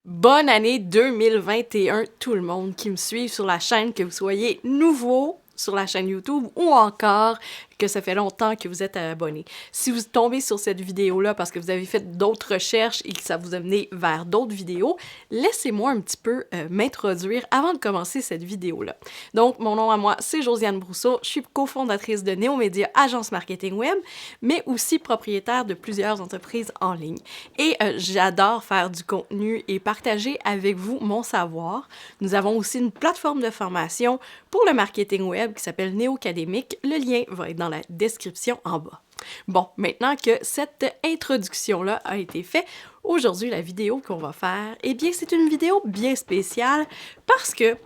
Bonne année 2021 tout le monde qui me suit sur la chaîne, que vous soyez nouveau sur la chaîne YouTube ou encore que ça fait longtemps que vous êtes abonné. Si vous tombez sur cette vidéo-là parce que vous avez fait d'autres recherches et que ça vous a mené vers d'autres vidéos, laissez-moi un petit peu m'introduire avant de commencer cette vidéo-là. Donc, mon nom à moi, c'est Josiane Brousseau. Je suis cofondatrice de Néomédia Agence Marketing Web, mais aussi propriétaire de plusieurs entreprises en ligne. Et j'adore faire du contenu et partager avec vous mon savoir. Nous avons aussi une plateforme de formation pour le marketing web qui s'appelle Néocadémique. Le lien va être dans la description en bas. Bon, maintenant que cette introduction-là a été faite, aujourd'hui, la vidéo qu'on va faire, eh bien, c'est une vidéo bien spéciale parce que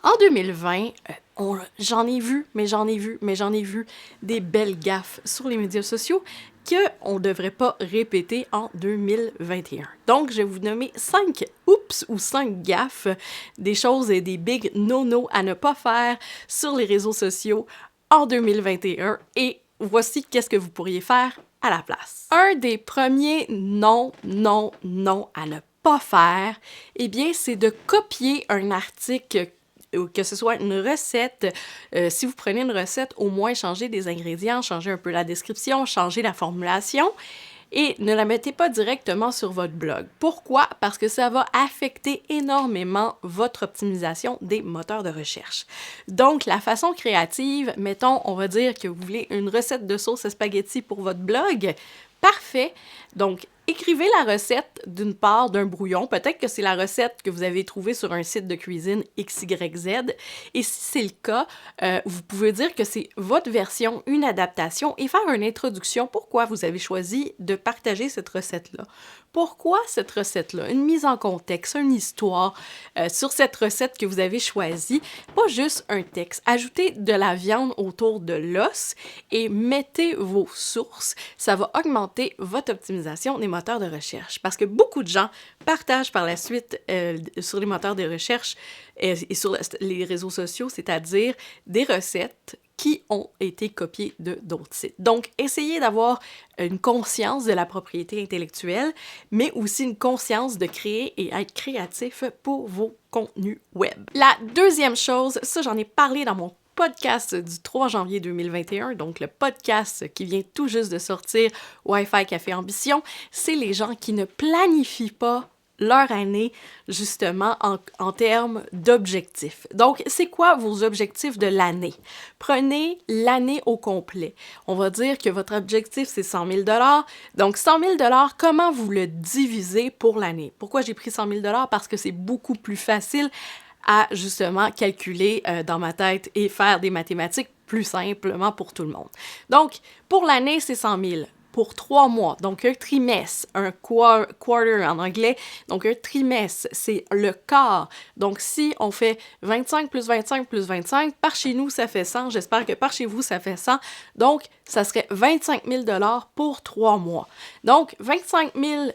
en 2020, j'en ai vu des belles gaffes sur les médias sociaux qu'on ne devrait pas répéter en 2021. Donc, je vais vous nommer 5 oups ou 5 gaffes, des choses et des big no-no à ne pas faire sur les réseaux sociaux en 2021 et voici qu'est-ce que vous pourriez faire à la place. Un des premiers non à ne pas faire, eh bien, c'est de copier un article ou que ce soit une recette. Si vous prenez une recette, au moins changez des ingrédients, changez un peu la description, changez la formulation et ne la mettez pas directement sur votre blog. Pourquoi? Parce que ça va affecter énormément votre optimisation des moteurs de recherche. Donc, la façon créative, mettons, on va dire que vous voulez une recette de sauce à spaghetti pour votre blog, parfait! Donc, écrivez la recette d'une part d'un brouillon. Peut-être que c'est la recette que vous avez trouvée sur un site de cuisine XYZ. Et si c'est le cas, vous pouvez dire que c'est votre version, une adaptation et faire une introduction. Pourquoi vous avez choisi de partager cette recette-là? Pourquoi cette recette-là? Une mise en contexte, une histoire sur cette recette que vous avez choisie. Pas juste un texte. Ajoutez de la viande autour de l'os et mettez vos sources. Ça va augmenter votre optimisation des moteurs de recherche. Parce que beaucoup de gens partagent par la suite sur les moteurs de recherche et sur les réseaux sociaux, c'est-à-dire des recettes qui ont été copiées de d'autres sites. Donc, essayez d'avoir une conscience de la propriété intellectuelle, mais aussi une conscience de créer et être créatif pour vos contenus web. La deuxième chose, ça j'en ai parlé dans mon podcast du 3 janvier 2021, donc le podcast qui vient tout juste de sortir, Wi-Fi Café Ambition, c'est les gens qui ne planifient pas leur année, justement, en termes d'objectifs. Donc, c'est quoi vos objectifs de l'année? Prenez l'année au complet. On va dire que votre objectif, c'est 100 000 $. Donc, 100 000 $, comment vous le divisez pour l'année? Pourquoi j'ai pris 100 000 $? Parce que c'est beaucoup plus facile à, justement, calculer dans ma tête et faire des mathématiques plus simplement pour tout le monde. Donc, pour l'année, c'est 100 000 $. Pour 3 mois, donc un trimestre, un quarter en anglais, donc un trimestre, c'est le quart. Donc si on fait 25 plus 25 plus 25, par chez nous, ça fait 100. J'espère que par chez vous, ça fait 100. Donc, ça serait 25 000 $ pour 3 mois. Donc, 25 000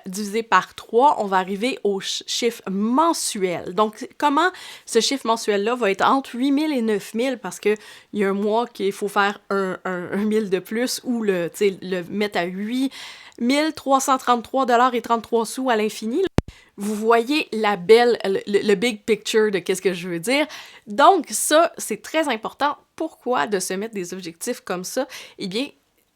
divisé par 3, on va arriver au chiffre mensuel. Donc, comment ce chiffre mensuel-là va être entre 8 000 et 9 000 parce qu'il y a un mois qu'il faut faire un 1000 de plus ou le mettre à 8 333 $ et 33 sous à l'infini. Vous voyez le big picture de qu'est-ce que je veux dire. Donc, ça, c'est très important. Pourquoi de se mettre des objectifs comme ça? Eh bien,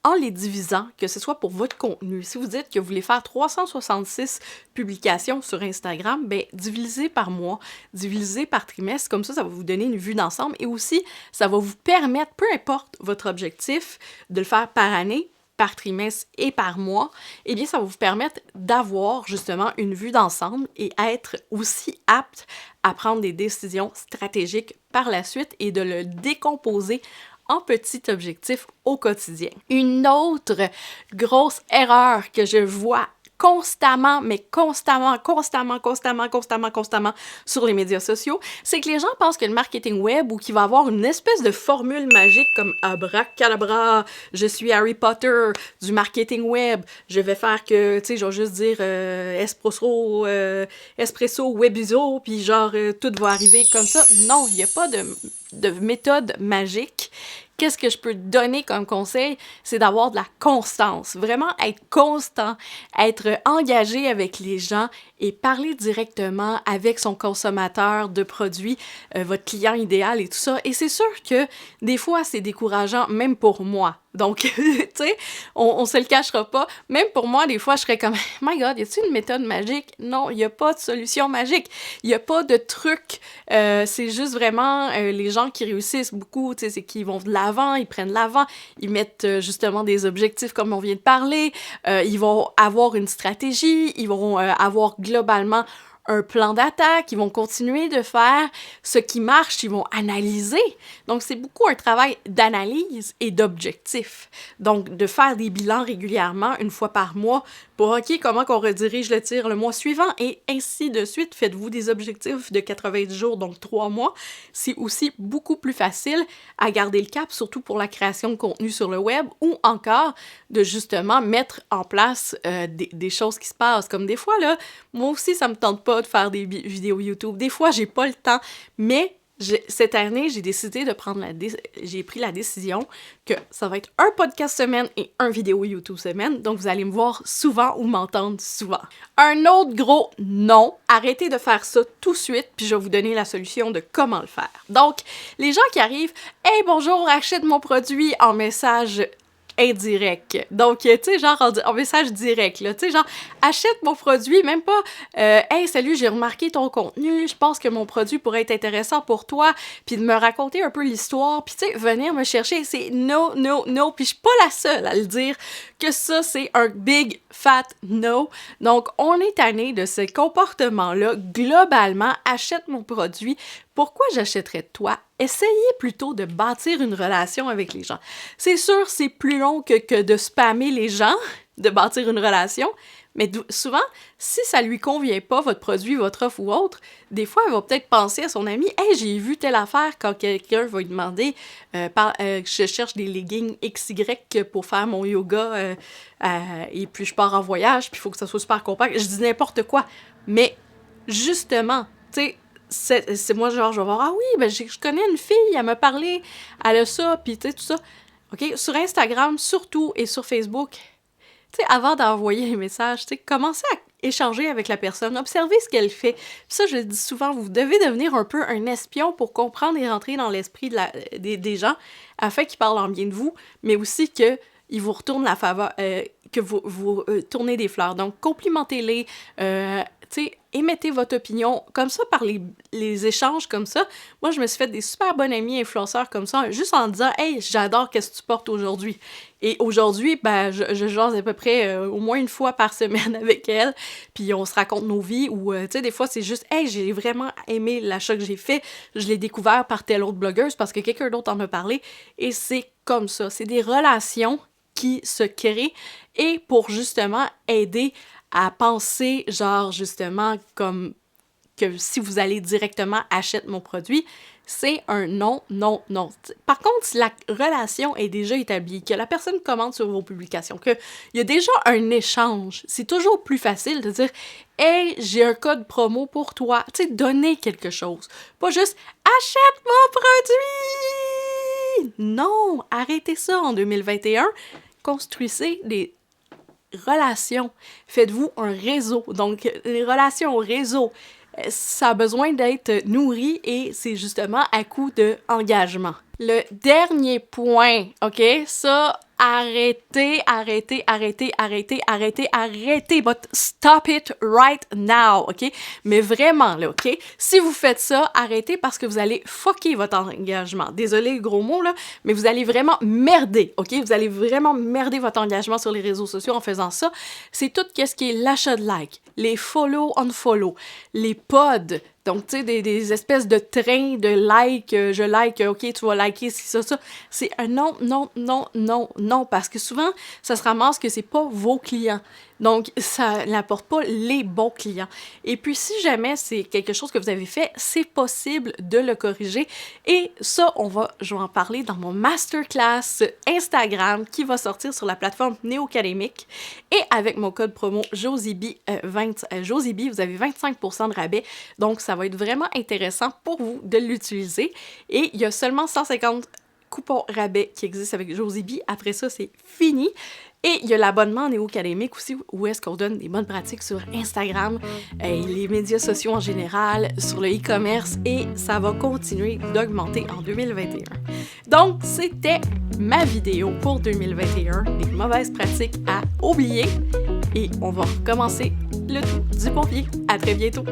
en les divisant, que ce soit pour votre contenu, si vous dites que vous voulez faire 366 publications sur Instagram, bien, divisez par mois, divisez par trimestre, comme ça va vous donner une vue d'ensemble et aussi, ça va vous permettre, peu importe votre objectif, de le faire par année, par trimestre et par mois, eh bien, ça va vous permettre d'avoir justement une vue d'ensemble et être aussi apte à prendre des décisions stratégiques par la suite et de le décomposer en petits objectifs au quotidien. Une autre grosse erreur que je vois constamment sur les médias sociaux, c'est que les gens pensent que le marketing web ou qu'il va avoir une espèce de formule magique comme abracadabra, je suis Harry Potter du marketing web, je vais faire que, tu sais, je vais juste dire espresso, webizo, puis genre tout va arriver comme ça. Non, il n'y a pas de méthode magique qu'est-ce que je peux te donner comme conseil? C'est d'avoir de la constance. Vraiment être constant, être engagé avec les gens et parler directement avec son consommateur de produits, votre client idéal et tout ça. Et c'est sûr que des fois, c'est décourageant, même pour moi. Donc, tu sais, on se le cachera pas. Même pour moi, des fois, je serais comme, my God, y a-t-il une méthode magique? Non, il y a pas de solution magique. Il y a pas de truc. C'est juste vraiment les gens qui réussissent beaucoup, tu sais, c'est qu'ils vont de l'avant, ils prennent l'avant, ils mettent justement des objectifs comme on vient de parler, ils vont avoir une stratégie, ils vont avoir globalement un plan d'attaque, ils vont continuer de faire ce qui marche, ils vont analyser. Donc, c'est beaucoup un travail d'analyse et d'objectif. Donc, de faire des bilans régulièrement, une fois par mois, pour, OK, comment qu'on redirige le tir le mois suivant, et ainsi de suite. Faites-vous des objectifs de 90 jours, donc 3 mois. C'est aussi beaucoup plus facile à garder le cap, surtout pour la création de contenu sur le web, ou encore de justement mettre en place des choses qui se passent. Comme des fois, là, moi aussi, ça me tente pas de faire des vidéos YouTube. Des fois, j'ai pas le temps, mais cette année, j'ai pris la décision que ça va être un podcast semaine et un vidéo YouTube semaine, donc vous allez me voir souvent ou m'entendre souvent. Un autre gros non, arrêtez de faire ça tout de suite, puis je vais vous donner la solution de comment le faire. Donc, les gens qui arrivent, « Hey, bonjour, achète mon produit » en message indirect. Donc, tu sais, genre en message direct, là, tu sais, genre, achète mon produit, même pas hey, salut, j'ai remarqué ton contenu, je pense que mon produit pourrait être intéressant pour toi, puis de me raconter un peu l'histoire, puis tu sais, venir me chercher, c'est no, puis je suis pas la seule à le dire, que ça, c'est un big fat no. Donc, on est tanné de ce comportement-là, globalement, achète mon produit. Pourquoi j'achèterais de toi? Essayez plutôt de bâtir une relation avec les gens. C'est sûr, c'est plus long que de spammer les gens, de bâtir une relation, mais souvent, si ça lui convient pas, votre produit, votre offre ou autre, des fois, elle va peut-être penser à son ami « Hey, j'ai vu telle affaire » quand quelqu'un va lui demander je cherche des leggings XY pour faire mon yoga et puis je pars en voyage, puis il faut que ça soit super compact. Je dis n'importe quoi. Mais justement, tu sais, c'est moi, genre, je vais voir, ah oui, ben je connais une fille, elle m'a parlé, elle a ça, puis tu sais, tout ça. OK? Sur Instagram, surtout, et sur Facebook, tu sais, avant d'envoyer les messages, tu sais, commencez à échanger avec la personne, observez ce qu'elle fait. Puis ça, je le dis souvent, vous devez devenir un peu un espion pour comprendre et rentrer dans l'esprit des gens, afin qu'ils parlent en bien de vous, mais aussi que ils vous retournent la faveur, que vous tournez des fleurs. Donc, complimentez-les, tu sais, émettez votre opinion, comme ça, par les échanges comme ça. Moi, je me suis fait des super bonnes amies influenceurs comme ça, juste en disant « Hey, j'adore qu'est-ce que tu portes aujourd'hui. » Et aujourd'hui, ben, je jase à peu près au moins une fois par semaine avec elle, puis on se raconte nos vies, ou, tu sais, des fois, c'est juste « Hey, j'ai vraiment aimé l'achat que j'ai fait, je l'ai découvert par telle autre blogueuse parce que quelqu'un d'autre en a parlé. » Et c'est comme ça, c'est des relations qui se créent, et pour justement aider à penser, genre, justement, comme que si vous allez directement achète mon produit, c'est un non. Par contre, si la relation est déjà établie, que la personne commente sur vos publications, qu'il y a déjà un échange, c'est toujours plus facile de dire « Hey, j'ai un code promo pour toi. » Tu sais, donner quelque chose. Pas juste « Achète mon produit! » Non, arrêtez ça en 2021. Construisez des relations. Faites-vous un réseau. Donc, les relations au réseau, ça a besoin d'être nourri, et c'est justement à coup d'engagement. Le dernier point, OK? Ça, arrêtez, but stop it right now, OK? Mais vraiment, là, OK? Si vous faites ça, arrêtez, parce que vous allez fucker votre engagement. Désolé, gros mot, là, mais vous allez vraiment merder, OK? Vous allez vraiment merder votre engagement sur les réseaux sociaux en faisant ça. C'est tout ce qui est l'achat de likes, les follow, unfollow, les pods. Donc, tu sais, des espèces de trains de like, je like, OK, tu vas liker, ça. C'est un non, parce que souvent, ça se ramasse que c'est pas vos clients. Donc, ça n'apporte pas les bons clients. Et puis, si jamais c'est quelque chose que vous avez fait, c'est possible de le corriger. Et ça, je vais en parler dans mon masterclass Instagram qui va sortir sur la plateforme Néocadémique. Et avec mon code promo JOSIBY, vous avez 25% de rabais. Donc, ça va être vraiment intéressant pour vous de l'utiliser. Et il y a seulement 150 coupon rabais qui existe avec Josibee. Après ça, c'est fini. Et il y a l'abonnement néo-académique aussi, où est-ce qu'on donne des bonnes pratiques sur Instagram, les médias sociaux en général, sur le e-commerce, et ça va continuer d'augmenter en 2021. Donc, c'était ma vidéo pour 2021, des mauvaises pratiques à oublier, et on va recommencer le tout du pompier. À très bientôt!